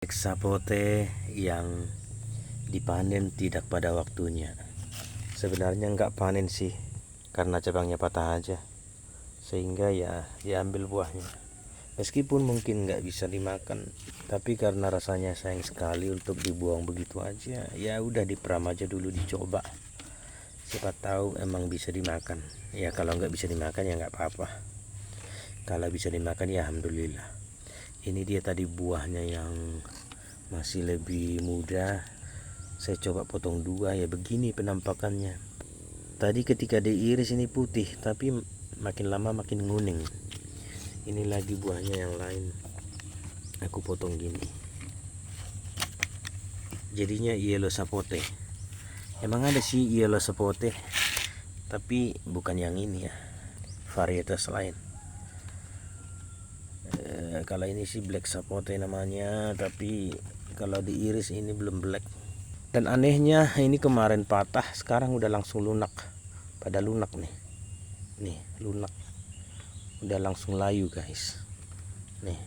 Sapote yang dipanen tidak pada waktunya. Sebenarnya nggak panen sih, karena cabangnya patah aja, sehingga ya diambil buahnya. Meskipun mungkin nggak bisa dimakan, tapi karena rasanya sayang sekali untuk dibuang begitu aja, ya udah diperam aja dulu, dicoba. Siapa tahu emang bisa dimakan. Ya kalau nggak bisa dimakan ya nggak apa-apa. Kalau bisa dimakan ya alhamdulillah. Ini dia tadi buahnya yang masih lebih muda. Saya coba potong dua, ya begini penampakannya. Tadi ketika diiris ini putih, tapi makin lama makin kuning. Ini lagi buahnya yang lain. Aku potong gini. Jadinya yellow sapote. Emang ada sih yellow sapote, tapi bukan yang ini ya. Varietas lain. Kalau ini sih black sapote namanya, tapi kalau diiris ini belum black. Dan anehnya ini kemarin patah, sekarang udah langsung lunak. Pada lunak nih. Nih, lunak. Udah langsung layu, guys. Nih.